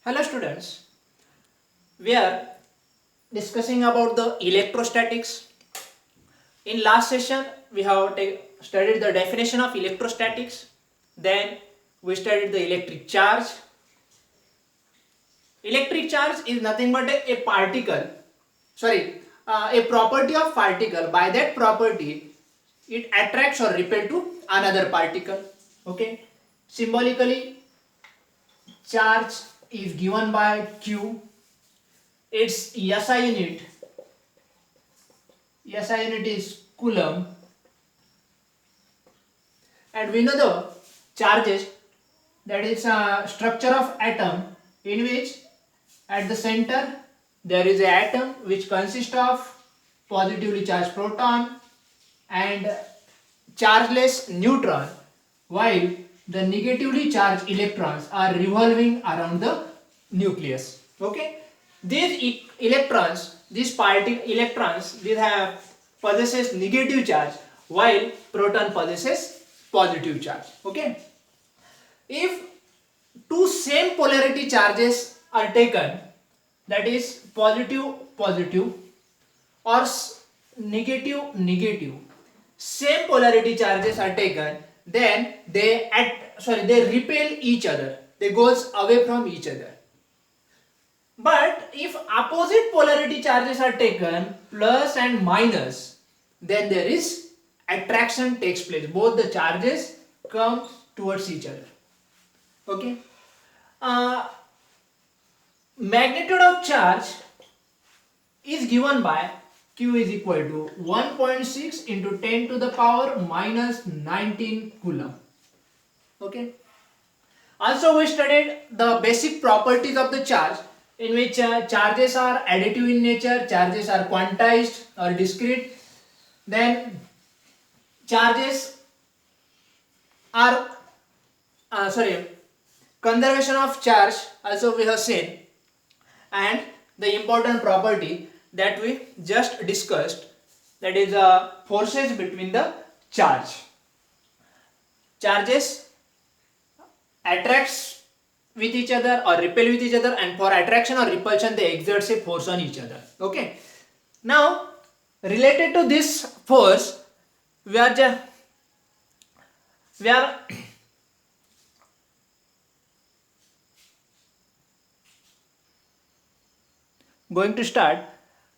Hello students, we are discussing about the electrostatics. In last session we have studied the definition of electrostatics, then we studied the electric charge. Electric charge is nothing but a particle, a property of particle. By that property it attracts or repel to another particle. Okay, symbolically charge is given by Q. Its SI unit is coulomb, and we know the charges, that is a structure of atom in which at the center there is an atom which consists of positively charged proton and chargeless neutron, while the negatively charged electrons are revolving around the nucleus. Okay, these electrons, these have possesses negative charge, while proton possesses positive charge. Okay, if two same polarity charges are taken, that is positive or negative, same polarity charges are taken, then they repel each other, they goes away from each other. But if opposite polarity charges are taken, plus and minus, then there is attraction takes place, both the charges come towards each other. Okay, magnitude of charge is given by Q is equal to 1.6 into 10 to the power minus 19 coulomb. Okay, also we studied the basic properties of the charge, in which charges are additive in nature, charges are quantized or discrete, then charges are conservation of charge also we have seen, and the important property that we just discussed, that is forces between the charges attracts with each other or repel with each other, and for attraction or repulsion they exert a force on each other. Okay, now related to this force we are going to start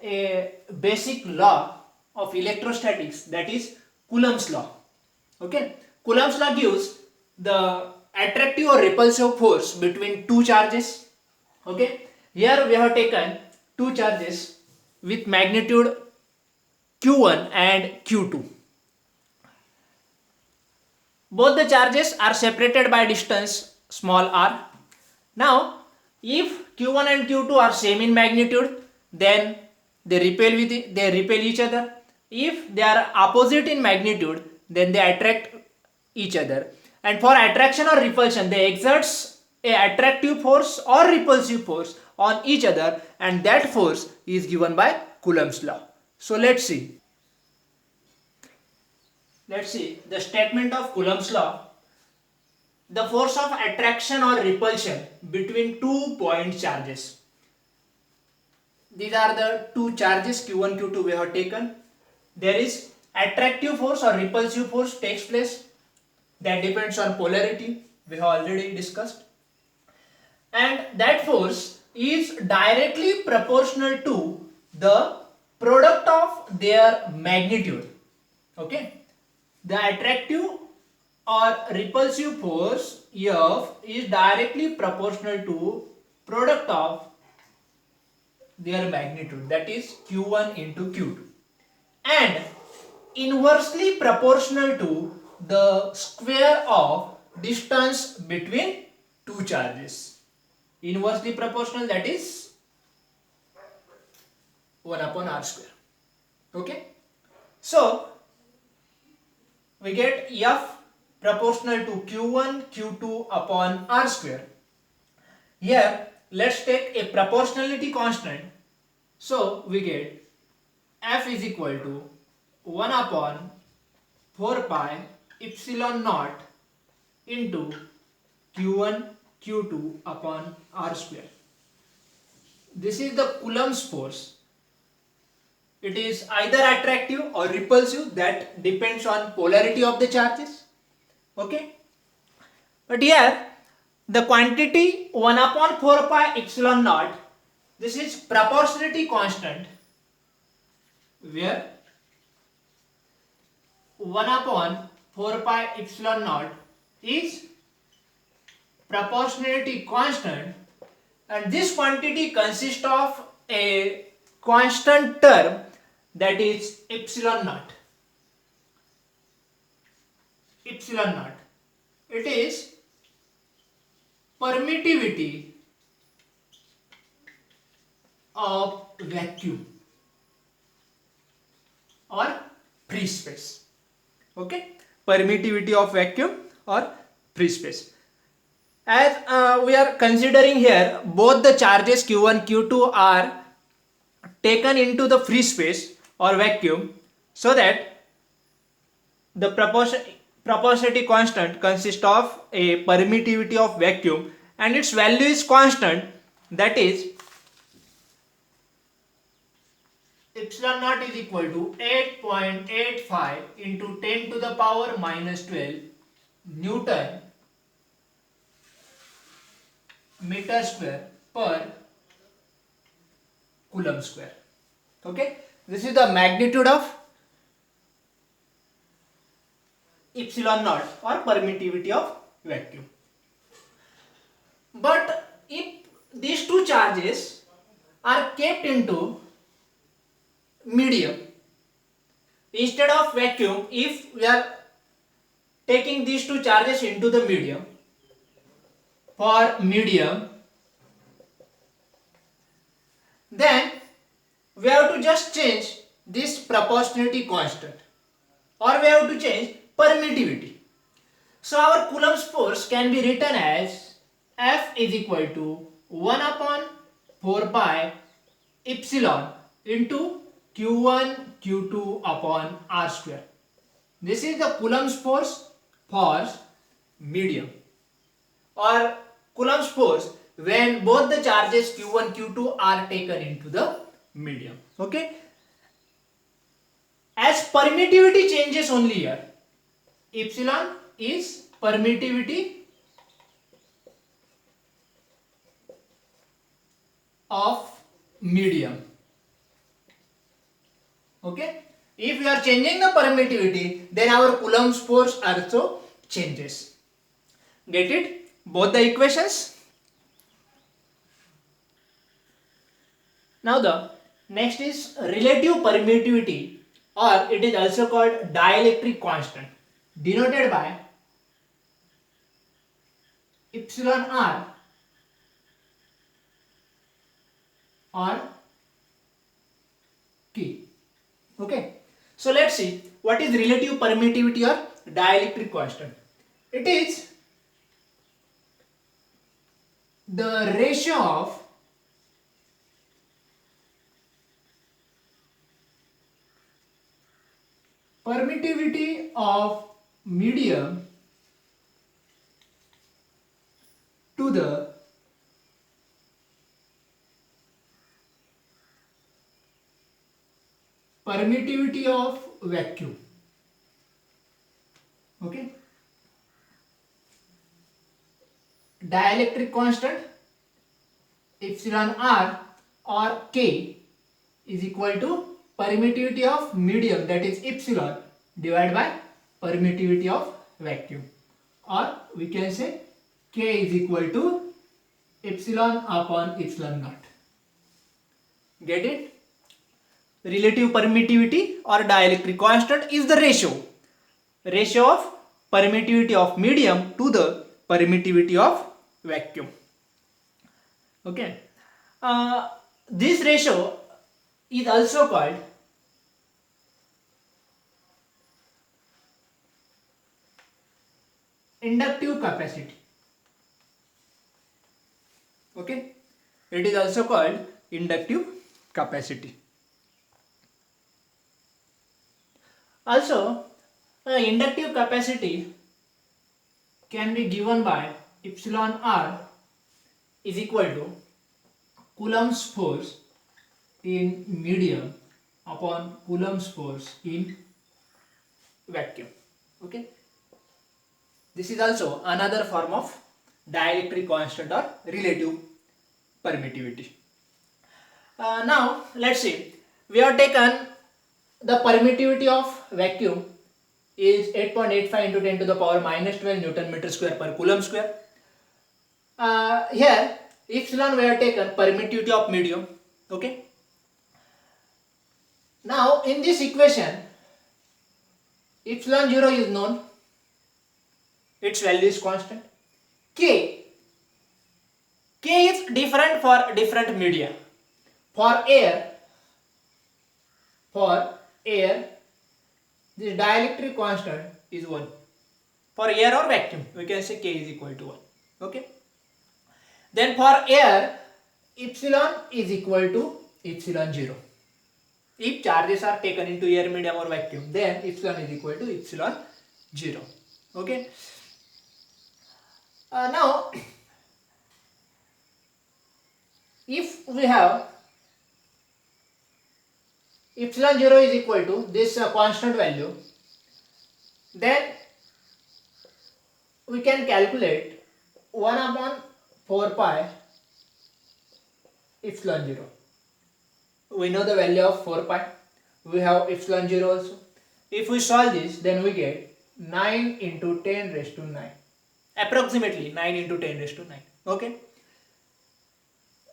a basic law of electrostatics, that is Coulomb's law. Okay, Coulomb's law gives the attractive or repulsive force between two charges. Okay, here we have taken two charges with magnitude Q1 and Q2. Both the charges are separated by distance small r. Now if Q1 and Q2 are same in magnitude, then they repel each other. If they are opposite in magnitude, then they attract each other. And for attraction or repulsion, they exert a attractive force or repulsive force on each other, and that force is given by Coulomb's law. So let's see the statement of Coulomb's law. The force of attraction or repulsion between two point charges. These are the two charges Q1, Q2 we have taken. There is attractive force or repulsive force takes place, that depends on polarity, we have already discussed, and that force is directly proportional to the product of their magnitude. Okay, the attractive or repulsive force F is directly proportional to product of their magnitude, that is Q1 into Q2, and inversely proportional to the square of distance between two charges. Inversely proportional, that is 1 upon r square. Okay, so we get F proportional to Q1 Q2 upon r square. Here let's take a proportionality constant, so we get F is equal to 1 upon 4 pi epsilon naught into Q1 Q2 upon R square. This is the Coulomb's force. It is either attractive or repulsive, that depends on polarity of the charges. Okay. But here the quantity 1 upon 4 pi epsilon naught, this is proportionality constant, where 1 upon 4 pi epsilon naught is proportionality constant, and this quantity consists of a constant term, that is epsilon naught. Epsilon naught. It is permittivity of vacuum or free space. Okay, permittivity of vacuum or free space. As we are considering here, both the charges Q1, Q2 are taken into the free space or vacuum, so that the proportionality constant consists of a permittivity of vacuum, and its value is constant, that is epsilon naught is equal to 8.85 into 10 to the power minus 12 Newton meter square per Coulomb square. Okay, this is the magnitude of epsilon naught or permittivity of vacuum. But if these two charges are kept into medium instead of vacuum, if we are taking these two charges into the medium, for medium, then we have to just change this proportionality constant, or we have to change permittivity. So our Coulomb's force can be written as F is equal to 1 upon 4 pi epsilon into Q1 Q2 upon R square. This is the Coulomb's force for medium, or Coulomb's force when both the charges Q1 Q2 are taken into the medium. Okay, as permittivity changes only here, epsilon is permittivity of medium. Okay, if we are changing the permittivity, then our Coulomb's force also changes. Get it? Both the equations. Now the next is relative permittivity, or it is also called dielectric constant, denoted by epsilon r or K. Okay, so let's see what is relative permittivity or dielectric constant. It is the ratio of permittivity of medium to the permittivity of vacuum. Okay, dielectric constant epsilon r or K is equal to permittivity of medium, that is epsilon, divided by permittivity of vacuum, or we can say K is equal to epsilon upon epsilon naught. Get it? Relative permittivity or dielectric constant is the ratio of permittivity of medium to the permittivity of vacuum. Okay, this ratio is also called inductive capacity. Okay, it is also called inductive capacity. Also, inductive capacity can be given by epsilon r is equal to Coulomb's force in medium upon Coulomb's force in vacuum. Okay. This is also another form of dielectric constant or relative permittivity. Now let's see. We have taken the permittivity of vacuum is 8.85 into 10 to the power minus 12 Newton meter square per Coulomb square. Here epsilon we have taken permittivity of medium. Okay. Now in this equation epsilon 0 is known, its value is constant. K is different for different media. For air this dielectric constant is 1. For air or vacuum we can say K is equal to 1. Okay. Then for air epsilon is equal to epsilon 0. If charges are taken into air, medium or vacuum, then epsilon is equal to epsilon 0. Okay. Now if we have epsilon 0 is equal to this constant value, then we can calculate 1 upon 4 pi epsilon 0. We know the value of 4 pi. We have epsilon 0 also. If we solve this, then we get 9 into 10 raised to 9. Approximately 9 into 10 raised to 9. Okay.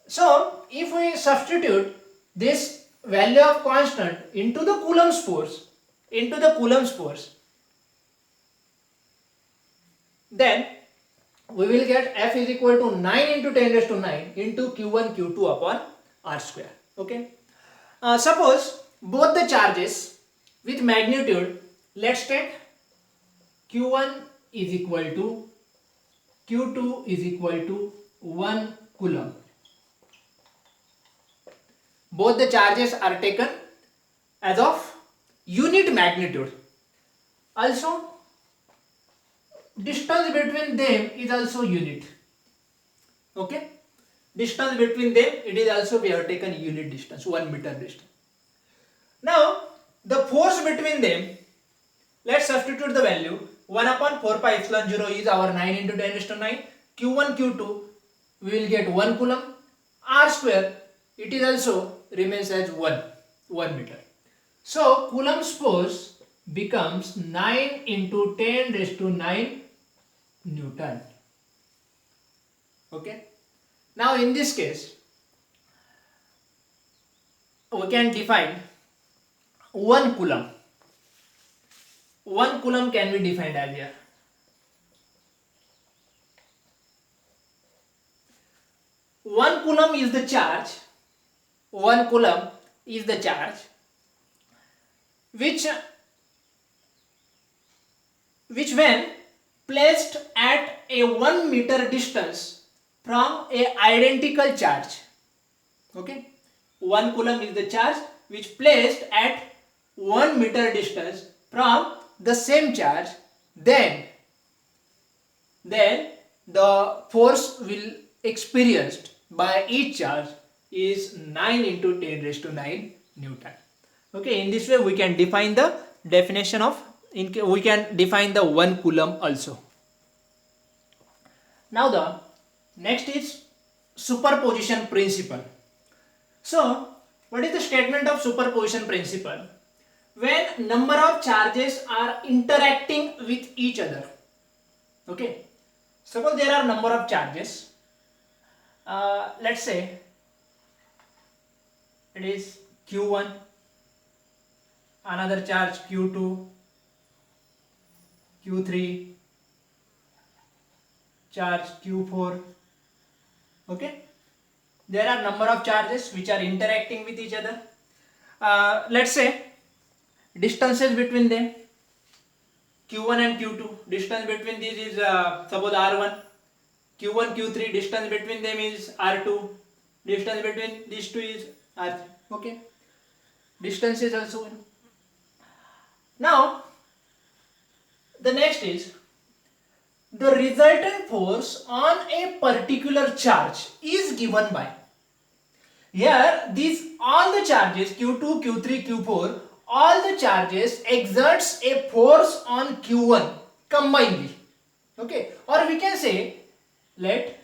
So, if we substitute this value of constant into the Coulomb's force, then we will get F is equal to 9 into 10 raised to 9 into Q1 Q2 upon R square. Okay. Suppose both the charges with magnitude, let's take Q1 is equal to Q2 is equal to 1 Coulomb. Both the charges are taken as of unit magnitude. Also, distance between them is also unit. Okay. Distance between them, it is also we have taken unit distance, 1 meter distance. Now, the force between them, let's substitute the value. 1 upon 4 pi epsilon 0 is our 9 into 10 raised to 9. Q1, Q2, we will get 1 Coulomb. R square, it is also remains as 1 meter. So, Coulomb's force becomes 9 into 10 raised to 9 Newton. Okay. Now, in this case, we can define 1 Coulomb. 1 Coulomb can be defined as here. 1 Coulomb is the charge. 1 Coulomb is the charge which when placed at a 1 meter distance from a identical charge. Okay. 1 Coulomb is the charge which placed at 1 meter distance from the same charge, then the force will experienced by each charge is 9 into 10 raised to 9 Newton. Okay, in this way we can define the definition of, we can define the 1 Coulomb also. Now the next is superposition principle. So, what is the statement of superposition principle? When number of charges are interacting with each other. Okay, suppose there are number of charges. Let's say it is Q1, another charge Q2, Q3, charge Q4. Okay, there are number of charges which are interacting with each other. Let's say distances between them, Q1 and Q2, distance between these is suppose R1, Q1, Q3, distance between them is R2, distance between these two is R3. Okay, distance is also 1. Now the next is the resultant force on a particular charge is given by. Here, these all the charges Q2, Q3, Q4, all the charges exerts a force on Q1 combinedly. Okay, or we can say let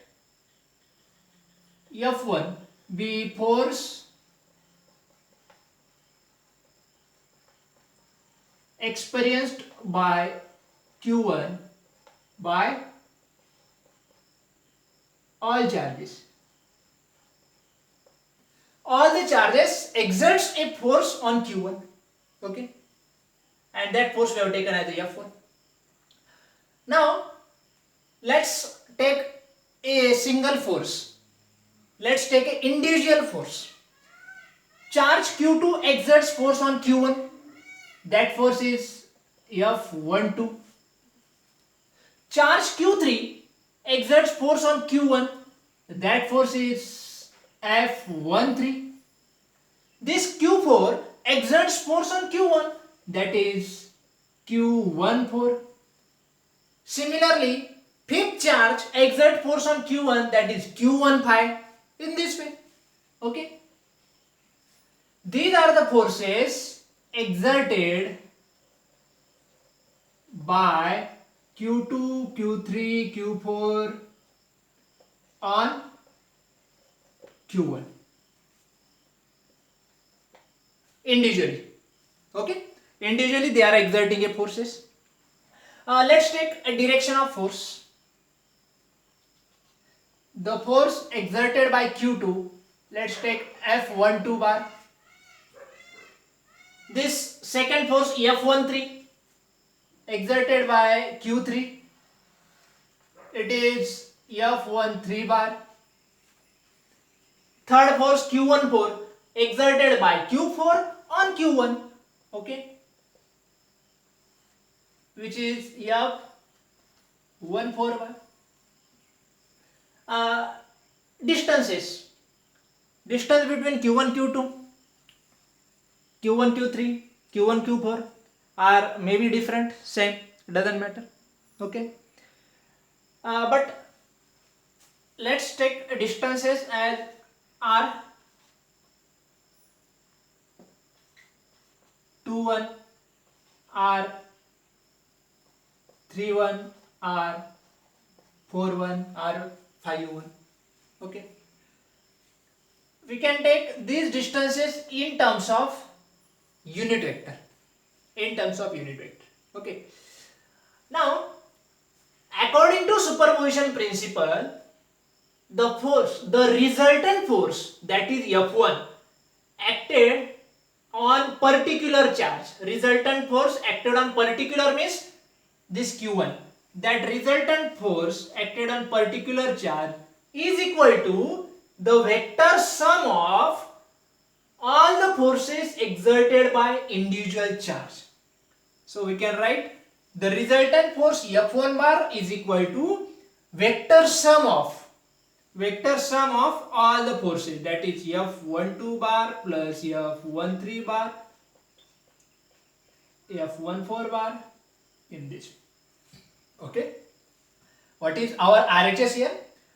F1 be force experienced by Q1 by all charges. All the charges exerts a force on Q1. Okay, and that force we have taken as the F1. Now let's take a single force. Let's take an individual force. Charge Q2 exerts force on Q1. That force is F12. Charge Q3 exerts force on Q1. That force is F13. This Q4 exerts force on Q1. That is Q14. Similarly, fifth charge exerts force on Q1. That is Q15. In this way. Okay. These are the forces exerted by Q2, Q3, Q4 on Q1 individually. Okay, individually they are exerting a forces. Let's take a direction of force. The force exerted by Q2, let's take F12 bar. This second force F13 exerted by Q3, it is F13 bar. Third force Q14 exerted by Q4 on Q1, okay, which is F14 bar. Distances. Distance between Q1, Q2, Q1, Q3, Q1, Q4 are maybe different, same, doesn't matter. Okay. But let's take distances as R21, R31, R41, R51. Okay. We can take these distances in terms of unit vector. Okay. Now, according to superposition principle, the resultant force, that is F1, acted on particular charge. Resultant force acted on particular means this Q1. That resultant force acted on particular charge is equal to the vector sum of all the forces exerted by individual charge. So we can write the resultant force F1 bar is equal to vector sum of all the forces, that is F12 bar plus F13 bar, F14 bar in this. Okay. What is our RHS here?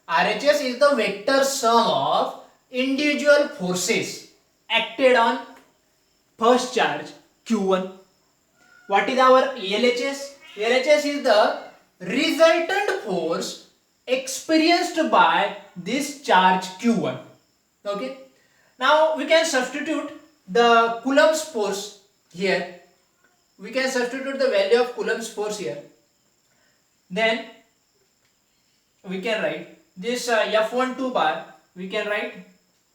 RHS is the vector sum of individual forces acted on first charge Q1. What is our LHS? LHS is the resultant force experienced by this charge Q1. Okay. Now we can substitute the Coulomb's force here. We can substitute the value of Coulomb's force here. Then we can write this F12 bar, we can write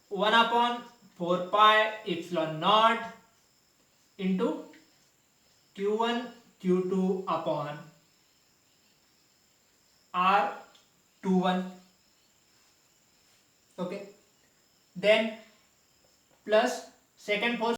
1 upon 4 pi epsilon naught into Q1 Q2 upon R21. Okay. Then plus second force